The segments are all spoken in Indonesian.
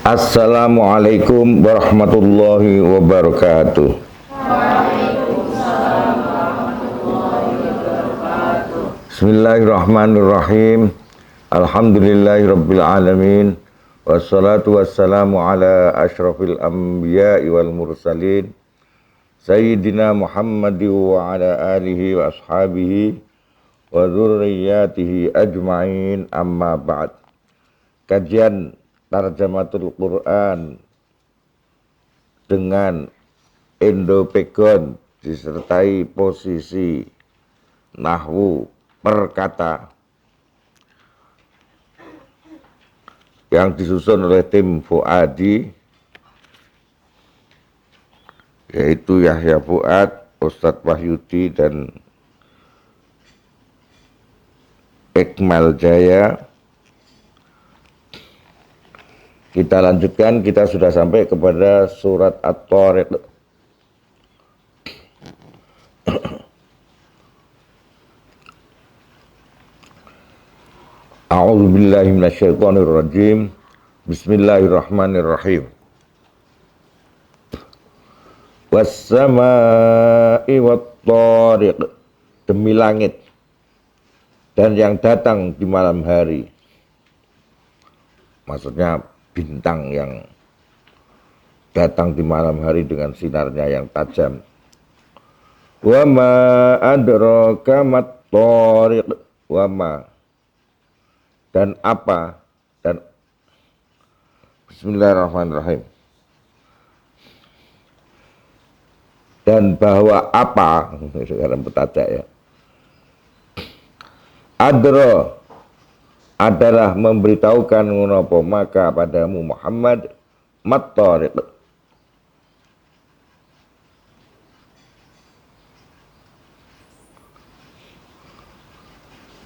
Assalamualaikum warahmatullahi wabarakatuh. Bismillahirrahmanirrahim. Alhamdulillahirabbil alamin. Wassalatu wassalamu ala asyrafil anbiya'i wal mursalin Sayyidina Muhammad wa ala alihi wa ashabihi wa dzurriyyatihi ajma'in, amma ba'd. Kajian Tarjamatul Quran dengan Indo-Pegon disertai posisi nahwu per kata yang disusun oleh tim Fuadi, yaitu Yahya Fuad, Ustadz Wahyudi dan Ikmal Jaya. Kita lanjutkan, kita sudah sampai kepada surat At-Tariq. A'udzu billahi minasyaitonir rajim. Bismillahirrahmanirrahim. Was-samaa'i wat-tariq, demi langit dan yang datang di malam hari. Maksudnya bintang yang datang di malam hari dengan sinarnya yang tajam. Wa ma adraka mat-tariq, wa ma, dan apa, dan bismillahirrahmanirrahim, dan bahwa apa, sekarang bertajak ya. Adra adalah memberitahukan menapa maka padamu Muhammad mat-tariq,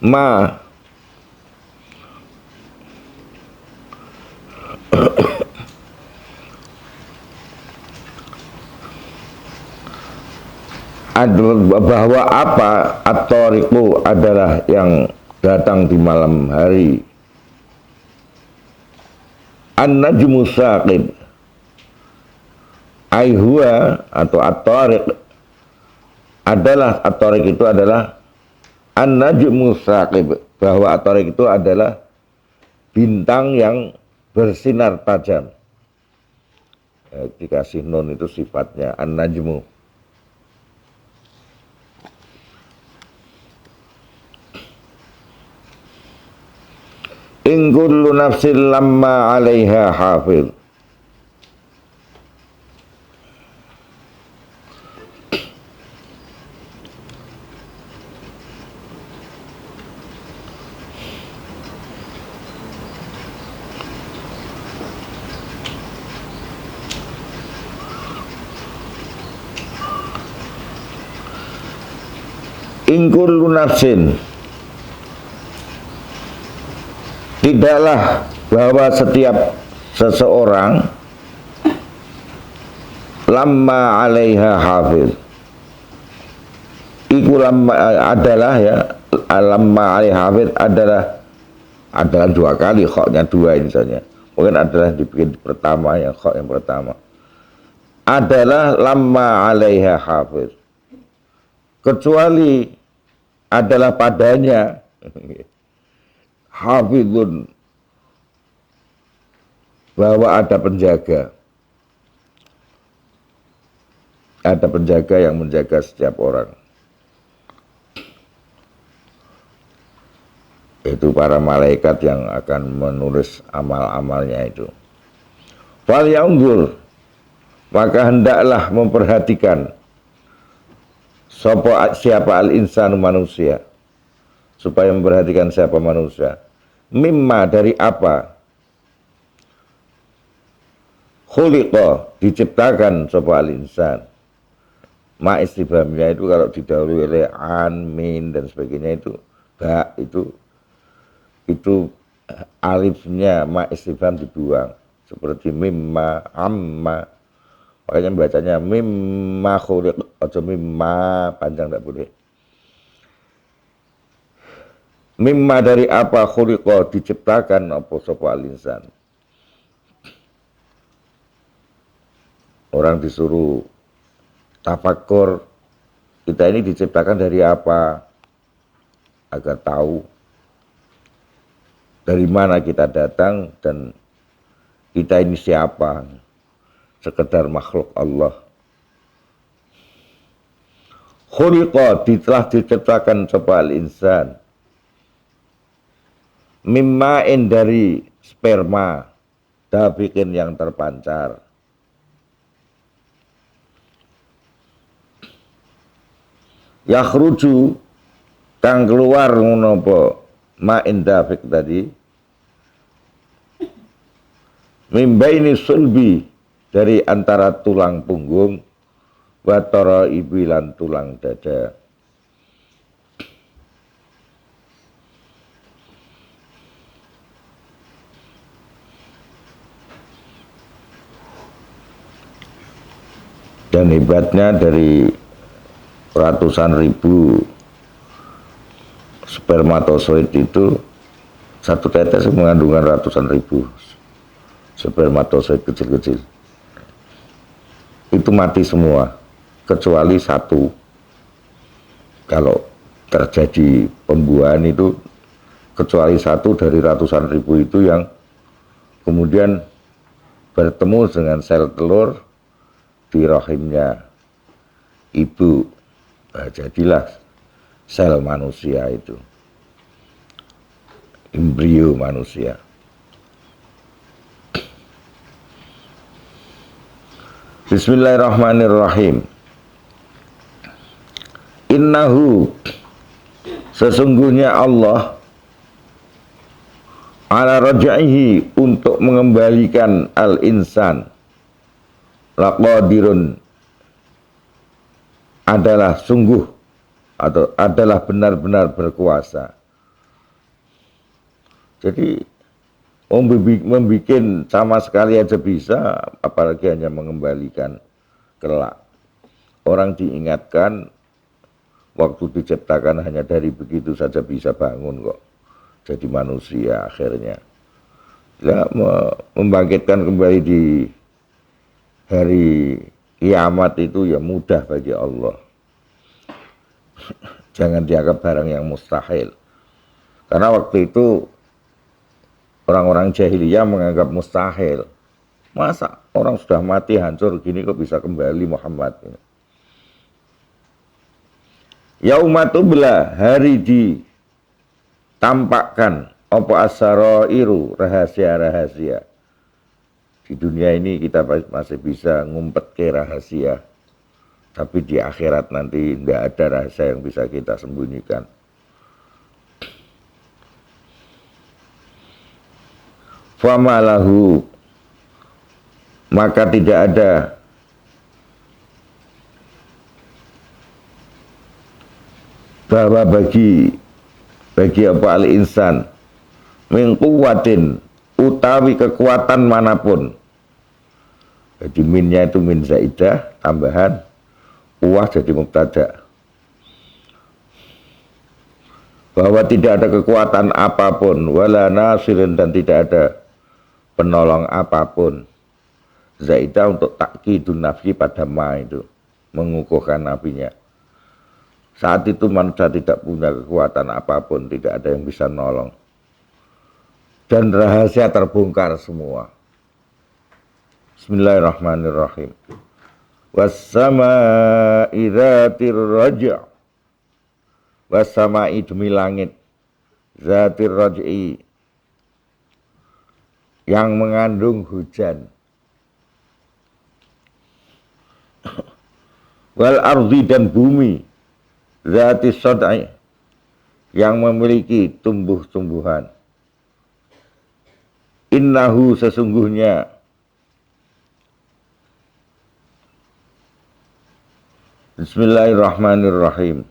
ma bahwa apa at-tariqu adalah yang datang di malam hari. An-najmu saqib, huwa atau at-tariq adalah, at-tariq itu adalah an-najmu saqib, bahwa at-tariq itu adalah bintang yang bersinar tajam. Dikasih nun itu sifatnya an-najmu. In kullu nafsin lamma 'alaiha hafiz. In kullu nafsin, tidaklah bahwa setiap seseorang lamma 'alaiha hafiz, iku lamma adalah ya, lamma 'alaiha hafiz adalah dua kali, khoknya dua ini saja. Mungkin adalah dibikin pertama, yang khok yang pertama adalah lamma 'alaiha hafiz, kecuali adalah padanya hafizun, bahwa ada penjaga yang menjaga setiap orang, itu para malaikat yang akan menulis amal-amalnya itu. Fal yaunzur, maka hendaklah memperhatikan siapa al-insanu, manusia, supaya memperhatikan siapa manusia, mimma, dari apa, khuliqa, diciptakan sapa al-insan. Ma istifhamnya itu kalau didahului oleh an, min dan sebagainya itu ba, itu alifnya ma istifham dibuang, seperti mimma, amma. Makanya bacanya mimma khuliq, atau mimma panjang tak boleh. Mimma, dari apa, khuliqa, diciptakan apa sapa al-insan. Orang disuruh tafakur, kita ini diciptakan dari apa, agar tahu dari mana kita datang dan kita ini siapa, sekedar makhluk Allah. Khuliqa, telah diciptakan sapa al-insan mimma'in, dari sperma dabikin yang terpancar. Yakhruju, kang keluar ngono apa ma'in dabik tadi, mimbaini sulbi, dari antara tulang punggung, watara ibilan tulang dada. Dan hebatnya dari ratusan ribu spermatozoid itu, satu tetes mengandungkan ratusan ribu spermatozoid kecil-kecil. Itu mati semua kecuali satu. Kalau terjadi pembuahan itu kecuali satu dari ratusan ribu itu yang kemudian bertemu dengan sel telur di rahimnya ibu. Nah, jadilah sel manusia itu, embrio manusia. Bismillahirrahmanirrahim. Innahu, sesungguhnya Allah, ala raj'ihi, untuk mengembalikan al-insan, laqadirun, adalah sungguh atau adalah benar-benar berkuasa. Jadi membikin sama sekali aja bisa, apalagi hanya mengembalikan kelak. Orang diingatkan waktu diciptakan hanya dari begitu saja bisa bangun kok, jadi manusia akhirnya. Ya, membangkitkan kembali di hari kiamat itu ya mudah bagi Allah. Jangan dianggap barang yang mustahil. Karena waktu itu orang-orang jahiliyah menganggap mustahil. Masa orang sudah mati hancur gini kok bisa kembali Muhammad? Yaumatubla, hari ditampakkan apa asarairu, rahasia-rahasia. Di dunia ini kita masih bisa ngumpet ke rahasia, tapi di akhirat nanti tidak ada rahasia yang bisa kita sembunyikan. Famalahu, maka tidak ada bahwa bagi apa al-insan min quwwatin, utawi kekuatan manapun. Jadi minnya itu min zaidah, tambahan, uwah jadi mubtada. Bahwa tidak ada kekuatan apapun, wala nasirin, dan tidak ada penolong apapun. Zaidah untuk takkidun nafsi pada ma itu, mengukuhkan nafinya. Saat itu manusia tidak punya kekuatan apapun, tidak ada yang bisa nolong. Dan rahasia terbongkar semua. Bismillahirrahmanirrahim. Was-samaa'i dzatir raj'. Was-samaa'i, demi langit, dzatir raj'i, yang mengandung hujan. Wal ardi, dan bumi, dzatis sad'i, yang memiliki tumbuh-tumbuhan. Innahu, sesungguhnya, Bismillahirrahmanirrahim.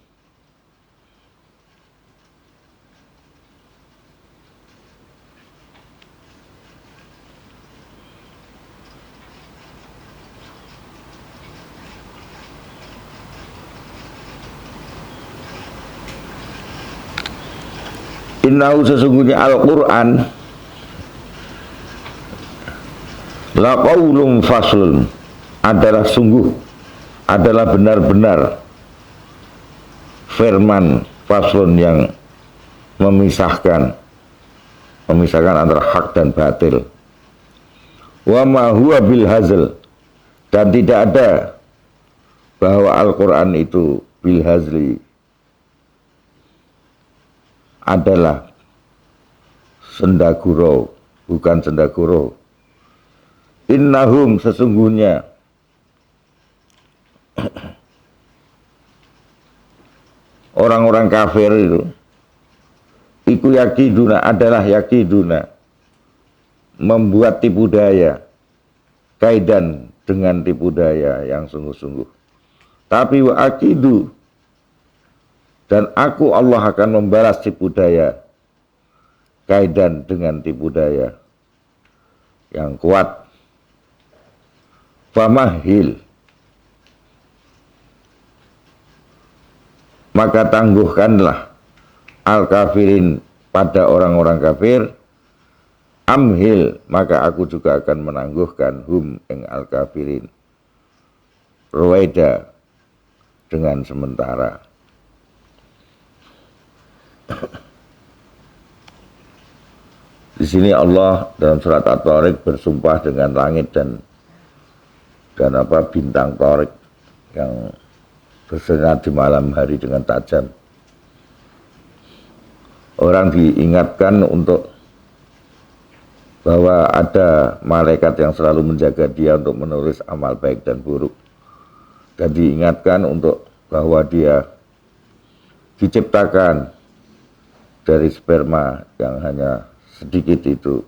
Innahu, sesungguhnya Al-Quran, la qaulun faslun, adalah sungguh, adalah benar-benar firman faslun yang memisahkan antara hak dan batil. Wa ma huwa bil hazl, dan tidak ada bahwa Al-Quran itu bil hazli adalah sendaguro, bukan sendaguro. Innahum, sesungguhnya orang-orang kafir itu iku yakiduna, adalah yakiduna, membuat tipu daya, kaidan, dengan tipu daya yang sungguh-sungguh. Tapi wa akidu, dan aku Allah akan membalas tipu daya, kaidan, dengan tipu daya yang kuat. Famahil, maka tangguhkanlah al-kafirin, pada orang-orang kafir. Amhil, maka aku juga akan menangguhkan hum ing al-kafirin, ruwaida, dengan sementara. Di sini Allah dalam surat At-Tariq bersumpah dengan langit dan bintang Tariq yang bersinar di malam hari dengan tajam. Orang diingatkan untuk bahwa ada malaikat yang selalu menjaga dia untuk menulis amal baik dan buruk, dan diingatkan untuk bahwa dia diciptakan dari sperma yang hanya sedikit itu,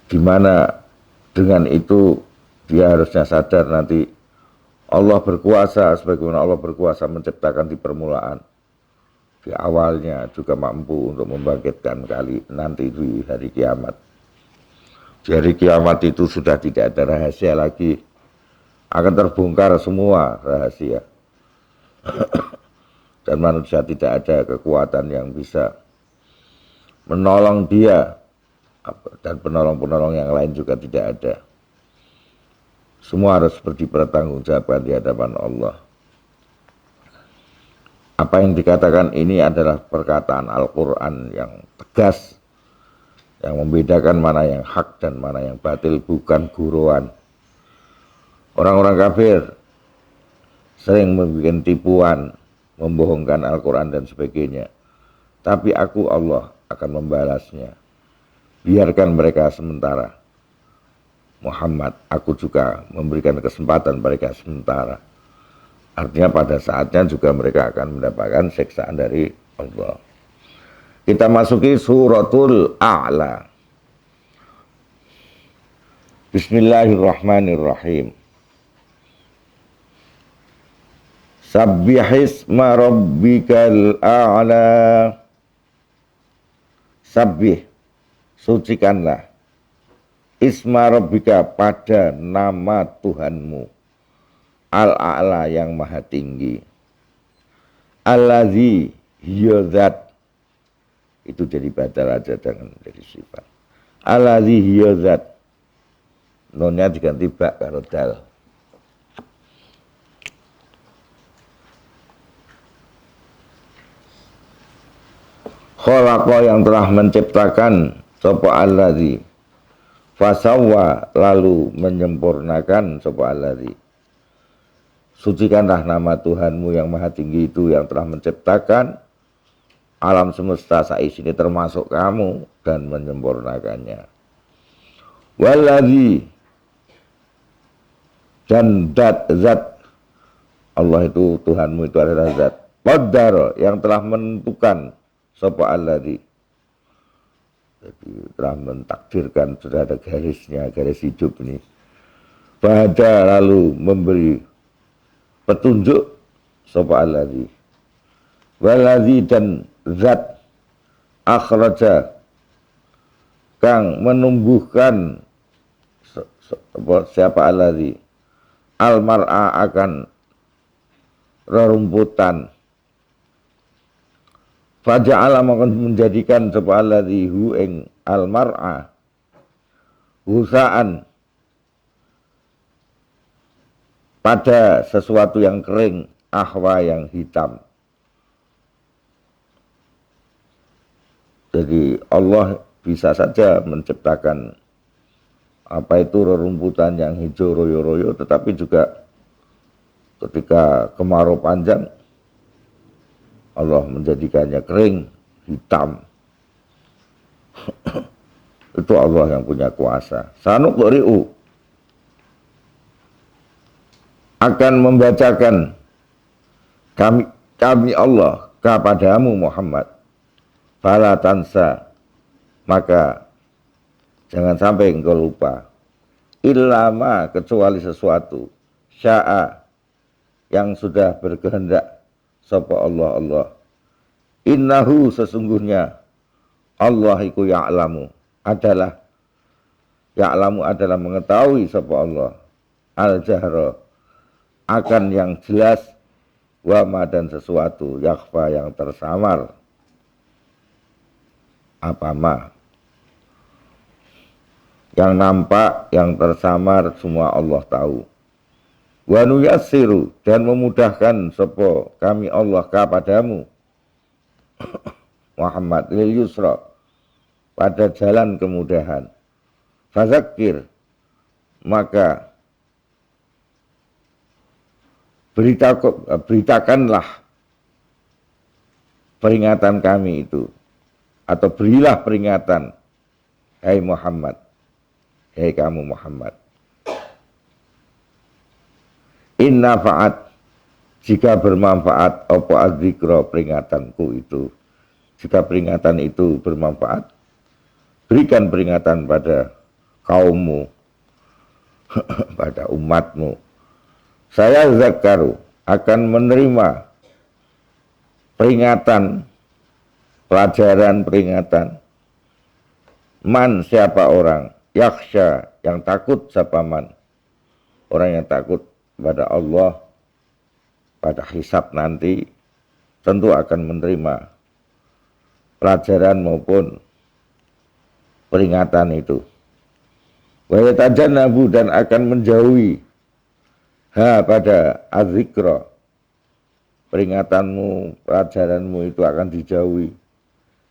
dimana dengan itu dia harusnya sadar nanti Allah berkuasa, sebagaimana Allah berkuasa menciptakan di permulaan, di awalnya juga mampu untuk membangkitkan nanti di hari kiamat. Di hari kiamat itu sudah tidak ada rahasia lagi, akan terbongkar semua rahasia. Dan manusia tidak ada kekuatan yang bisa menolong dia, dan penolong-penolong yang lain juga tidak ada. Semua harus dipertanggungjawabkan di hadapan Allah. Apa yang dikatakan ini adalah perkataan Al-Quran yang tegas, yang membedakan mana yang hak dan mana yang batil, bukan guruan. Orang-orang kafir sering membuat tipuan, membohongkan Al-Quran dan sebagainya. Tapi aku Allah akan membalasnya. Biarkan mereka sementara. Muhammad, aku juga memberikan kesempatan mereka sementara. Artinya pada saatnya juga mereka akan mendapatkan siksaan dari Allah. Kita masuki suratul A'la. Bismillahirrahmanirrahim. Sabbihisma rabbikal a'la. Sabbih, sucikanlah, isma rabbika, pada nama Tuhanmu, al-a'la, yang maha tinggi. Allazi, hiyazat, itu jadi badal aja, jangan jadi sifat. Allazi hiyazat, nonnya diganti bak karo dal. Khalaqa, yang telah menciptakan, sapa allazi, fasawwa, lalu menyempurnakan, sapa allazi. Sucikanlah nama Tuhanmu yang maha tinggi itu, yang telah menciptakan alam semesta saisini termasuk kamu, dan menyempurnakannya. Wallazi, dan zat Allah itu, Tuhanmu itu adalah zat qaddar, yang telah menentukan, sapa allazi, jadi telah mentakdirkan, sudah ada garisnya, garis hidup ini. Pada, lalu memberi petunjuk, sapa allazi. Wallazi, dan zat akhraja, kang menumbuhkan, siapa allazi, al mar'a, akan rerumputan. Faja'ala, maka menjadikan, sapa allazi hu ing al mar'a, husaan, pada sesuatu yang kering, ahwa yang hitam. Jadi Allah bisa saja menciptakan apa itu rerumputan yang hijau royo-royo, tetapi juga ketika kemarau panjang Allah menjadikannya kering, hitam. Itu Allah yang punya kuasa. Sanuqri'u, akan membacakan kami Allah kepadamu Muhammad, fala tansa, maka jangan sampai engkau lupa, illama, kecuali sesuatu, sya'a, yang sudah berkehendak sapa Allah. Innahu, sesungguhnya Allah iku ya'lamu, adalah mengetahui sapa Allah, al-jahra, akan yang jelas, wama, dan sesuatu, yakhfa, yang tersamar, apa ma, yang nampak, yang tersamar, semua Allah tahu. Wa nuyassiru, dan memudahkan sapa kami Allah kepadamu Muhammad, lil yusra, pada jalan kemudahan. Fazakir, maka beritakanlah peringatan kami itu, atau berilah peringatan, hai Muhammad, hai kamu Muhammad. Inna fa'at, jika bermanfaat apa adzikra, peringatanku itu, jika peringatan itu bermanfaat, berikan peringatan pada kaummu, pada umatmu. Saya zakaru, akan menerima peringatan, pelajaran peringatan, man, siapa orang, yakhsha, yang takut, siapa man, orang yang takut pada Allah, pada hisab nanti, tentu akan menerima pelajaran maupun peringatan itu. Wa yatajannabu, dan akan menjauhi pada adzikra, peringatanmu, pelajaranmu itu akan dijauhi.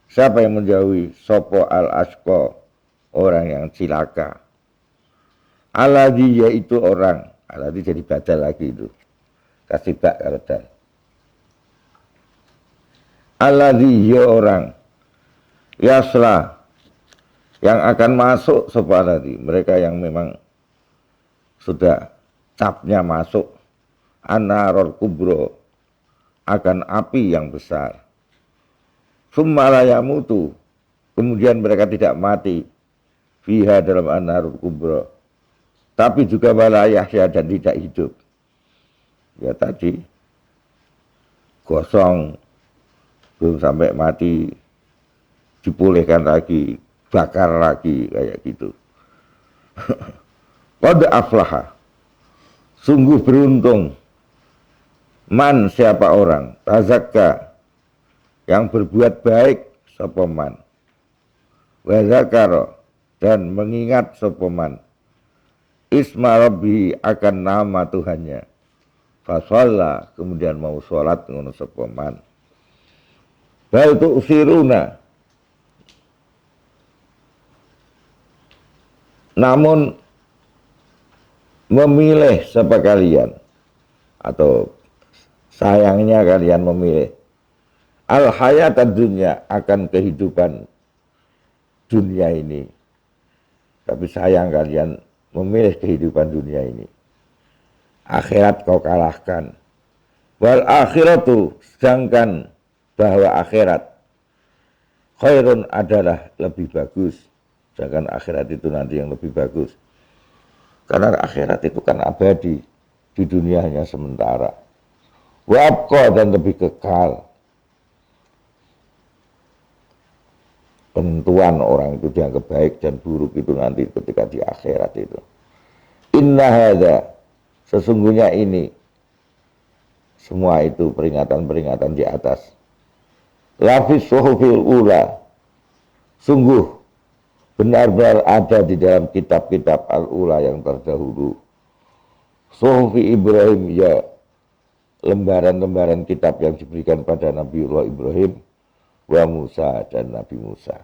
Siapa yang menjauhi? Sopo al-asqa, orang yang cilaka. Alladzi, yaitu orang, alladzi jadi badal lagi itu, kasih bak kardal. Alladzi, ya orang, yasla, yang akan masuk sopo alladzi, mereka yang memang sudah capnya masuk, an-narul kubro, akan api yang besar. Summa la yamutu, kemudian mereka tidak mati, fiha, dalam an-narul kubro, tapi juga wala yahya, dan tidak hidup. Ya tadi gosong, belum sampai mati, dipulihkan lagi, bakar lagi, kayak gitu. Qad aflaha, sungguh beruntung, man, siapa orang, tazakka, yang berbuat baik, sapa man, wa zakara, dan mengingat sapa man, isma rabbi, akan nama Tuhannya, fasalla, kemudian mau sholat, ngono sapa man. Bal tu'siruna, namun memilih siapa kalian, atau sayangnya kalian memilih al-hayatad dunya, akan kehidupan dunia ini, tapi sayang kalian memilih kehidupan dunia ini. Akhirat kau kalahkan. Wal akhiratu, sedangkan bahwa akhirat, khairun, adalah lebih bagus, sedangkan akhirat itu nanti yang lebih bagus. Karena akhirat itu kan abadi, di dunia hanya sementara. Wa abqa, dan lebih kekal. Penentuan orang itu dianggap baik dan buruk itu nanti ketika di akhirat itu. Inna hadza, sesungguhnya ini, semua itu peringatan-peringatan di atas. Lafis suhufil ula, sungguh benar-benar ada di dalam kitab-kitab al-ula yang terdahulu. Suhufi Ibrahim, ya lembaran-lembaran kitab yang diberikan pada Nabiullah Ibrahim wa Musa dan Nabi Musa.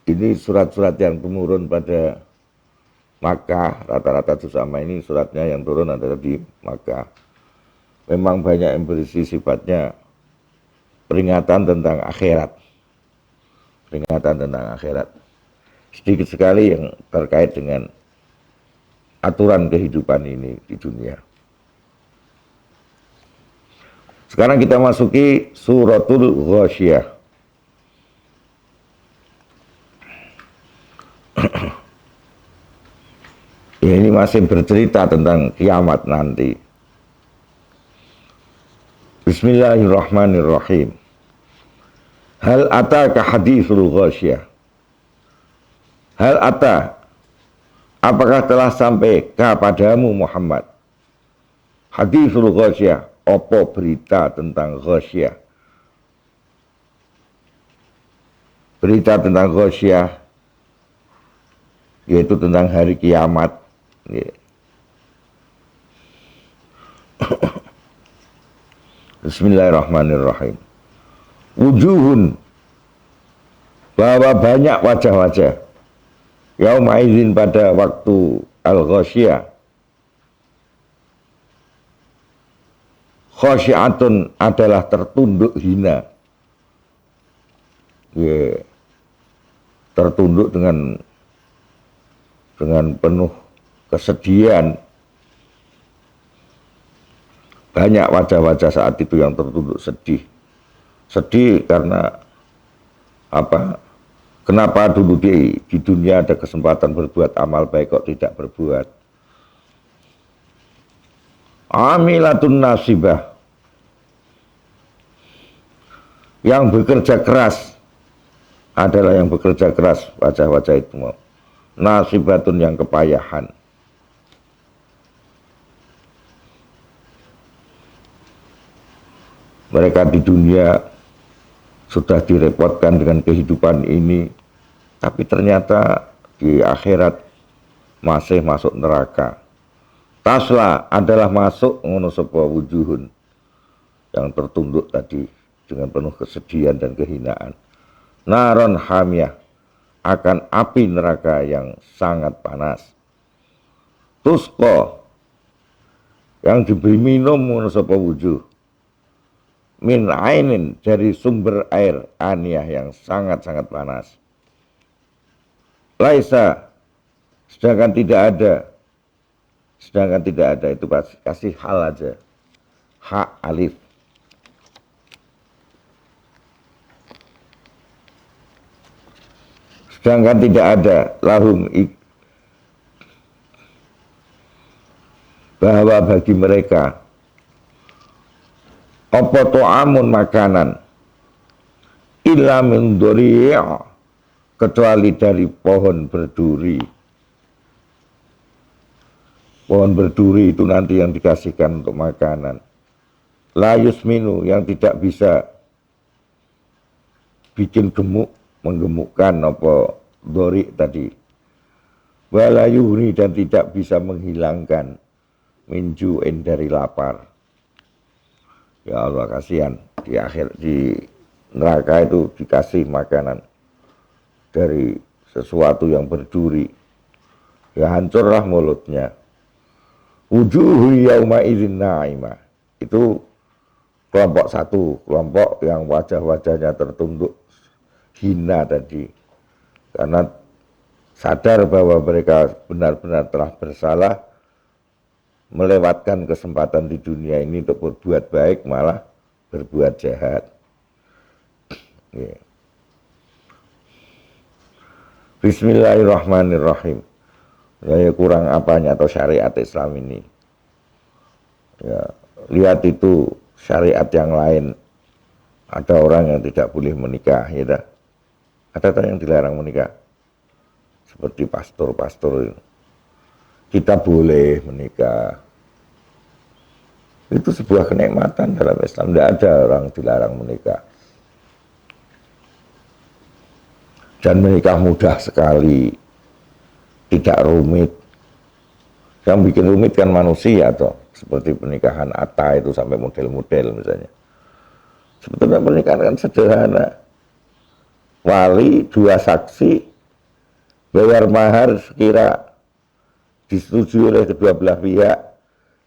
Ini surat-surat yang turun pada Makkah, rata-rata sama ini suratnya yang turun adalah di Makkah. Memang banyak yang berisi sifatnya peringatan tentang akhirat. Peringatan tentang akhirat. Sedikit sekali yang terkait dengan aturan kehidupan ini di dunia. Sekarang kita masuki suratul Ghasyiyah. Ya, ini masih bercerita tentang kiamat nanti. Bismillahirrahmanirrahim. Hal ataka hadithul Ghasyiyah. Hal ata, apakah telah sampai kepadamu Muhammad hadithul Ghasyiyah, apa berita tentang Ghasyiyah? Berita tentang Ghasyiyah yaitu tentang hari kiamat. Bismillahirrahmanirrahim. Wujuhun, bahwa banyak wajah-wajah yauma idzin, pada waktu al-Ghasyiyah, khasyi'atun, adalah tertunduk hina. Ya, tertunduk dengan penuh kesedihan. Banyak wajah-wajah saat itu yang tertunduk sedih. Sedih karena apa? Kenapa dulu di dunia ada kesempatan berbuat amal baik kok tidak berbuat? Amilatun nasibah, yang bekerja keras, adalah yang bekerja keras wajah-wajah itu mau. Nasibatun, yang kepayahan. Mereka di dunia sudah direpotkan dengan kehidupan ini, tapi ternyata di akhirat masih masuk neraka. Tasla, adalah masuk ngono sapa wujuhun, yang tertunduk tadi dengan penuh kesedihan dan kehinaan. Naron hamiyah, akan api neraka yang sangat panas. Tusqa, yang diberi minum ngono sapa wujuh, min ainin, dari sumber air aniyah yang sangat-sangat panas. Laisa, sedangkan tidak ada, itu kasih hal aja, hak alif. Sedangkan tidak ada lahum, bahwa bagi mereka apa to'amun, makanan, illa min dhari', kecuali dari pohon berduri. Pohon berduri itu nanti yang dikasihkan untuk makanan. La yusminu, yang tidak bisa bikin gemuk, menggemukkan apa dhari' tadi. Wala yuhni, dan tidak bisa menghilangkan minju'in, dari lapar. Ya Allah, kasihan di neraka itu dikasih makanan dari sesuatu yang berduri, ya hancurlah mulutnya. Wujuhu yauma idzin na'imah, itu kelompok satu, kelompok yang wajah-wajahnya tertunduk hina tadi, karena sadar bahwa mereka benar-benar telah bersalah, melewatkan kesempatan di dunia ini untuk berbuat baik, malah berbuat jahat. Yeah. Bismillahirrahmanirrahim. Ya, kurang apanya atau syariat Islam ini? Ya, lihat itu syariat yang lain. Ada orang yang tidak boleh menikah, ya dah. Ada yang dilarang menikah, seperti pastor-pastor. Kita boleh menikah. Itu sebuah kenikmatan dalam Islam. Tidak ada orang dilarang menikah. Dan menikah mudah sekali, tidak rumit. Yang bikin rumit kan manusia toh, seperti pernikahan Atta itu sampai model-model misalnya. Sebetulnya pernikahan kan sederhana. Wali, dua saksi, bayar mahar sekira disetujui oleh kedua belah pihak,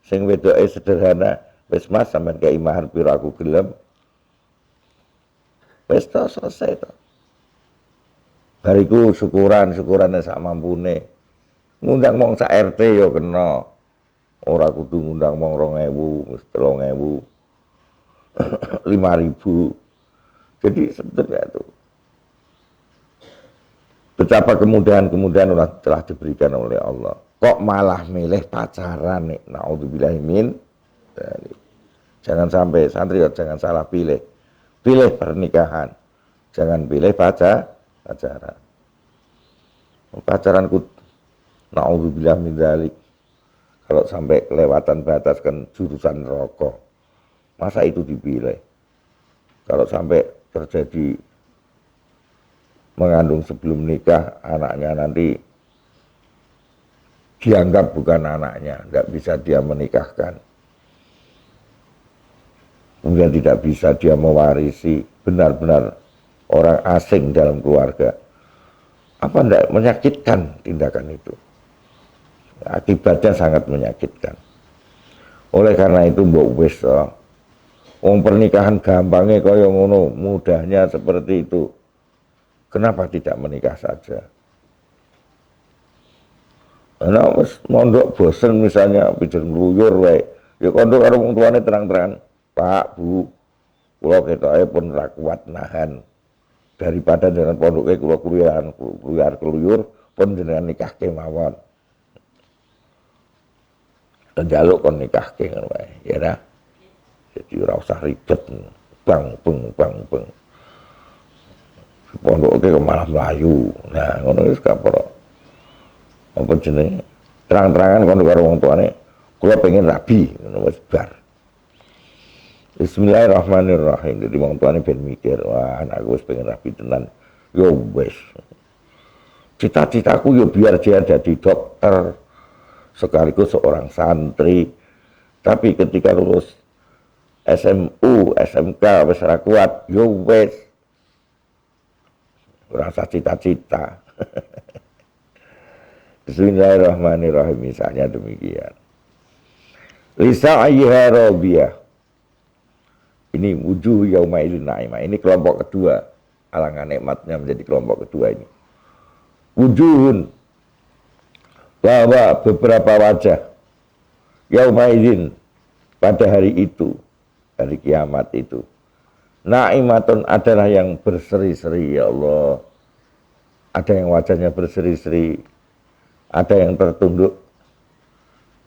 sing wedoke sederhana, wis mas sampean kei mahar piro aku gelem. Wis to selesai to. Bariku syukuran sak mampune. Ngundang mong sak RT yo kena. Ora kudu ngundang mong 2000, 3000, 5000. Jadi sebetulnya itu betapa kemudahan-kemudahan telah diberikan oleh Allah. Kok malah milih pacaran nih? Naudzubillah min. Jangan sampai santri jangan salah pilih. Pilih pernikahan. Jangan pilih pacaran. Pacaranku naudzubillah min dzalik. Kalau sampai kelewatan batas kan jurusan rokok. Masa itu dipilih? Kalau sampai terjadi mengandung sebelum nikah, anaknya nanti dianggap bukan anaknya, nggak bisa dia menikahkan. Kemudian tidak bisa dia mewarisi, benar-benar orang asing dalam keluarga. Apa enggak menyakitkan tindakan itu? Akibatnya sangat menyakitkan. Oleh karena itu mbok wis wong pernikahan gampangnya kaya ngono, mudahnya seperti itu. Kenapa tidak menikah saja? Karena wis mondok bosen misalnya pijen ngluyur wae. Ya kondo karo wong tuane terang-terangan, "Pak, Bu, kula ketoke pun ra kuat nahan. Daripada dengan pondoke kula keluyur pun jenengan nikahke mawon." Njaluk kon nikahke ngono wae, ya dah. Jadi ora usah ribet. Bang. Pondoke malah mlayu. Nah, ngono wis kapro. Apa jenenge? Terang-terangan kono karo wong tuane, kula pengen rabi, ngono wis bar. Bismillahirrahmanirrahim. Jadi wong tuane ben mikir, wah anakku wis pengen rabi tenan. Yo wis. Cita-citaku yo biar dia jadi dokter, sekaligus seorang santri. Tapi ketika lulus SMU, SMK wis ora kuat, yo wis. Rasa cita-cita. Bismillahirrahmanirrahim, misalnya demikian. Lisa ayyiha radiyah. Ini wujuh yauma idzin naimah. Ini kelompok kedua. Alangan nikmatnya menjadi kelompok kedua ini. Wujuhun, bahwa beberapa wajah yauma idzin, pada hari itu, hari kiamat itu, naimatun adalah yang berseri-seri, ya Allah. Ada yang wajahnya berseri-seri, ada yang tertunduk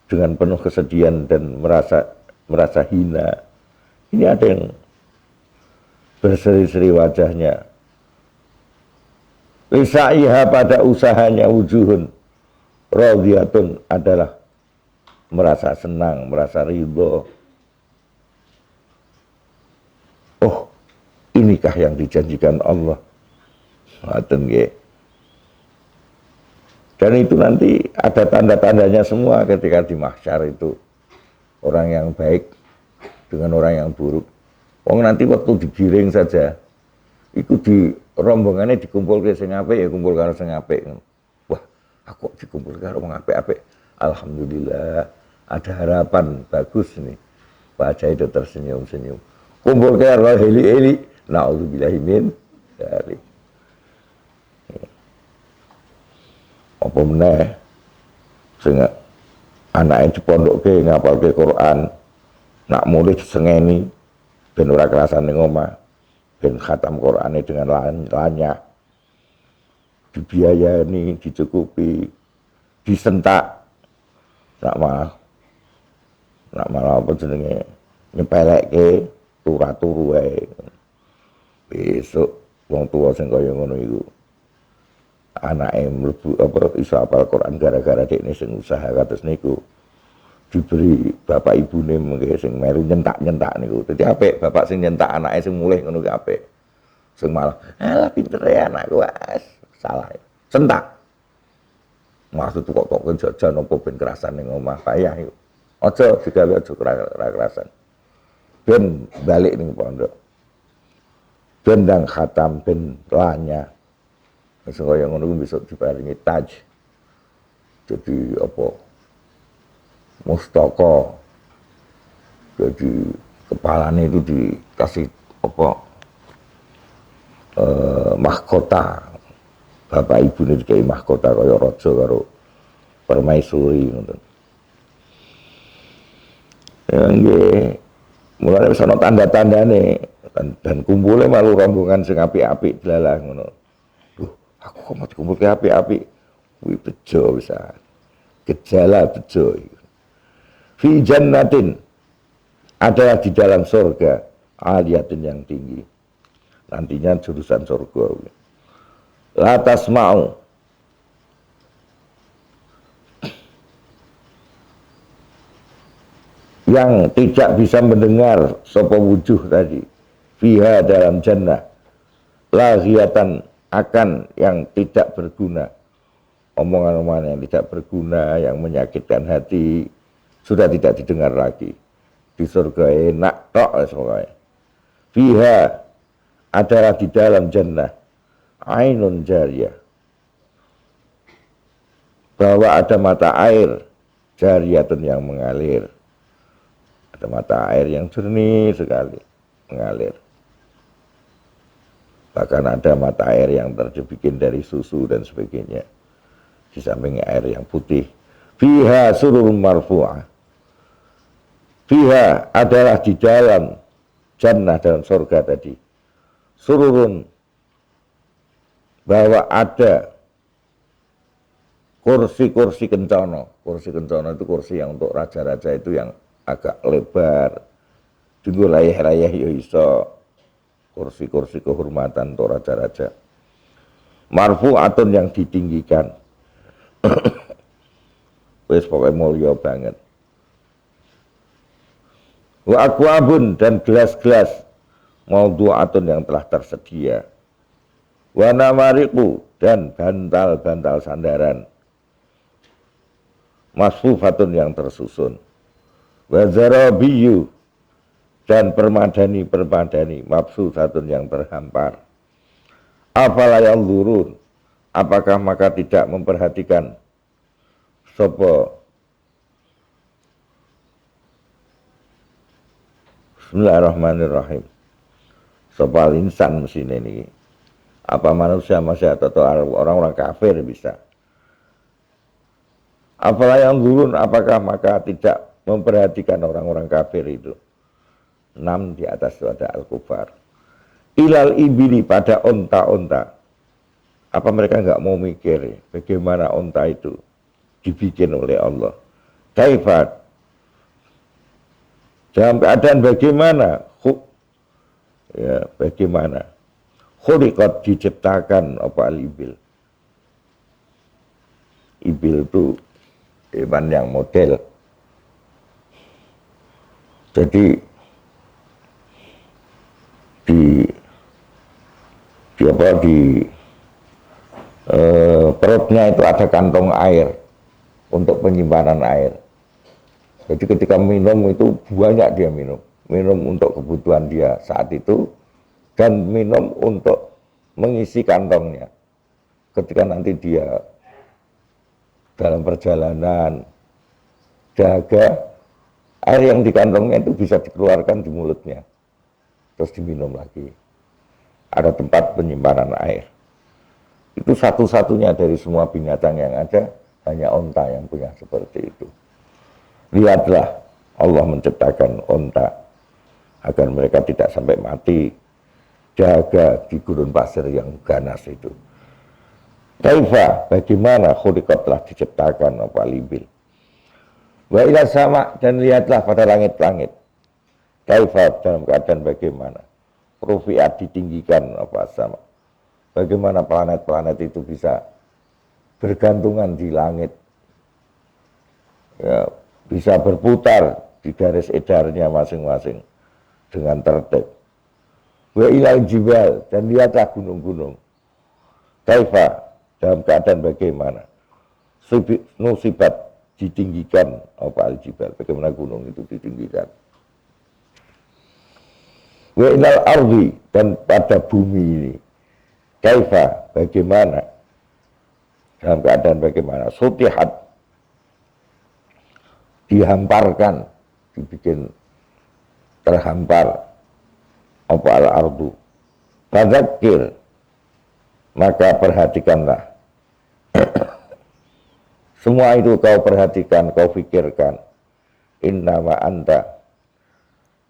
dengan penuh kesedihan dan merasa hina. Ini ada yang berseri-seri wajahnya. Lisaiha, pada usahanya, wujuhun radiyatun, adalah merasa senang, merasa ridho. Oh, inikah yang dijanjikan Allah. Ngoten nggih. Dan itu nanti ada tanda-tandanya semua ketika di mahsyar itu. Orang yang baik dengan orang yang buruk. Wong nanti waktu digiring saja, itu di rombongannya dikumpul ke sing apik ya kumpul karo sing apik. Wah, aku dikumpul karo wong apik-apik. Alhamdulillah, ada harapan bagus nih. Wajah itu tersenyum-senyum. Kumpul karo heli-heli. Nauzubillahi min dzalik. Apa meneh sing anake dipondokke ngapalke Quran, nak mulih disengeni ben ora kerasan ning omah, ben khatam Qur'ane dengan lanyak, dibiayani, dicukupi, disentak, nak malah apa jenenge nyepelekke turu wae. Besok wong tua sing kaya ngono iku anake mlebu apa iso hafal Quran gara-gara dekne sing usaha kados niku. Diberi bapak ibune mengke sing melu nyentak-nyentak niku. Dadi apik bapak sing nyentak anake sing mulih ngono ki apik. Sing malah, "Alah pinter ya anakku, salah." Sentak. Maksud kok jajan apa ben kerasan ning omah payah iku. Aja digawe aja kerasan. Ben balik ning pondok. Ben ndang khatam ben lanya. Wis kaya ngono ku besok diparingi taj. Jadi apa? Mustaka. Jadi kepalanya itu dikasih apa? Mahkota. Bapak ibu ini dikai mahkota kaya raja karo permaisuri ngoten. Ya nggih. Mulane wis ana tanda-tandane dan kumpule malu rombongan sing apik-apik delalah ngono. Duh, aku kok mau dikumpulke apik-apik. Kuwi bejo pisan. Gejala bejo iki. Fi jannatin adalah di dalam surga aliyatin yang tinggi. Nantinya jurusan surga. La tasma'u yang tidak bisa mendengar sapa wujuh tadi fiha dalam jannah laghiyatan akan yang tidak berguna, omongan-omongan yang tidak berguna yang menyakitkan hati sudah tidak didengar lagi. Di surga enak tok pokoknya. Fiha adalah di dalam jannah ainun jariyah, bahwa ada mata air jariyatun yang mengalir, ada mata air yang jernih sekali mengalir, bahkan ada mata air yang terbikin dari susu dan sebagainya, di samping air yang putih. Fiha sururun marfu'ah, fiha adalah di dalam jannah dalam surga tadi sururun, bahwa ada kursi-kursi kencana. Kursi kencana itu kursi yang untuk raja-raja itu yang agak lebar. Dulu layah-layah ya iso. Kursi-kursi kehormatan untuk raja-raja. Marfu'atun yang ditinggikan. Wis pokoknya mulia banget. Wa akwabun dan gelas-gelas maudu'atun yang telah tersedia. Wa namariku dan bantal-bantal sandaran masfufatun yang tersusun. Wa zarabiyu dan permadani mabsusatun yang terhampar. Afala yanzurun, apakah maka tidak memperhatikan sapa? Bismillahirrahmanirrahim. Sapa insan mesine niki. Apa manusia masih atau orang-orang kafir bisa? Apalah yang turun, apakah maka tidak memperhatikan orang-orang kafir itu? 6 di atas itu ada al-kufar. Ilal ibili pada onta-onta. Apa mereka nggak mau mikir bagaimana onta itu dibikin oleh Allah? Kaifat. Dalam keadaan bagaimana? Ya, bagaimana? Khuliqat diciptakan apa al-ibil. Ibil itu hewan yang model. Jadi di perutnya itu ada kantong air untuk penyimpanan air. Jadi ketika minum itu banyak dia minum untuk kebutuhan dia saat itu, dan minum untuk mengisi kantongnya. Ketika nanti dia dalam perjalanan jaga air yang di kantongnya itu bisa dikeluarkan di mulutnya, terus diminum lagi. Ada tempat penyimpanan air. Itu satu-satunya dari semua binatang yang ada, hanya onta yang punya seperti itu. Lihatlah, Allah menciptakan onta agar mereka tidak sampai mati jaga di gurun pasir yang ganas itu. Kaifa, bagaimana khuliqat telah diciptakan apa libil. Wa ila sama, dan lihatlah pada langit-langit. Kaifa, dalam keadaan bagaimana. Rufi'at ditinggikan apa sama. Bagaimana planet-planet itu bisa bergantungan di langit. Ya, bisa berputar di garis edarnya masing-masing dengan tertib. Wa ilal jibal, dan lihatlah gunung-gunung. Kaifa, dalam keadaan bagaimana. nusibat ditinggikan apa al-jibal, bagaimana gunung itu ditinggikan. Wa ilal ardi, dan pada bumi ini, kaifa, bagaimana, dalam keadaan bagaimana, sutihat, dihamparkan, dibikin terhampar apa al-ardu. Fadzakir, maka perhatikanlah. Semua itu kau perhatikan, kau pikirkan. Innama anta,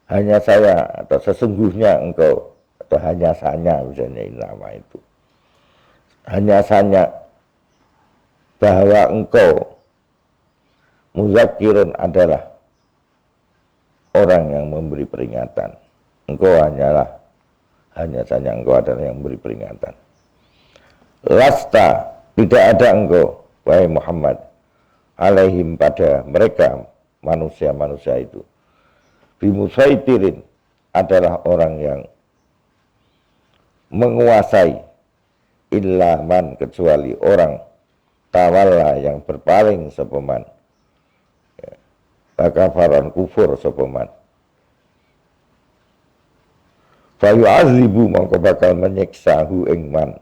hanya saya, atau sesungguhnya engkau, atau hanya sanya, misalnya innama itu. Hanya sanya bahwa engkau muzakirun adalah orang yang memberi peringatan. Engkau hanya saja engkau adalah yang memberi peringatan. Lasta, tidak ada engkau, wahai Muhammad, alaihim pada mereka, manusia-manusia itu. Bimusaitirin, adalah orang yang menguasai, illa man, kecuali orang, tawalla, yang berpaling sepeman, kafaran, kufur sepeman. Fayu'azibu, maka bakal menyiksahu ingman,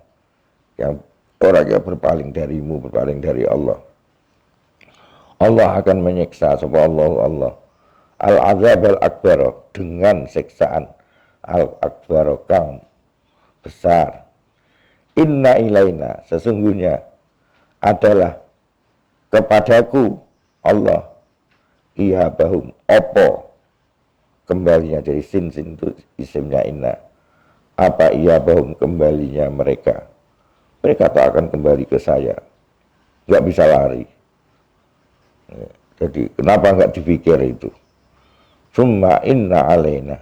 yang orang yang berpaling darimu, berpaling dari Allah. Allah akan menyiksa sapa Allah al-azab al-akbar, dengan siksaan al-akbar kang besar. Inna ilaina, sesungguhnya adalah kepadaku Allah, iyabahum, opo kembalinya, dari sin itu isimnya inna, apa iyabahum, kembalinya mereka tak akan kembali ke saya, nggak bisa lari. Jadi kenapa nggak dipikir itu? Summa inna alaina,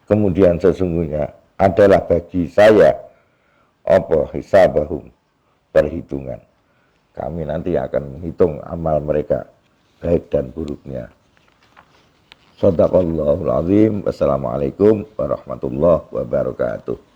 kemudian sesungguhnya adalah bagi saya apa hisabahum, perhitungan. Kami nanti akan menghitung amal mereka, baik dan buruknya. Shadaqallahul azim. Wassalamualaikum warahmatullahi wabarakatuh.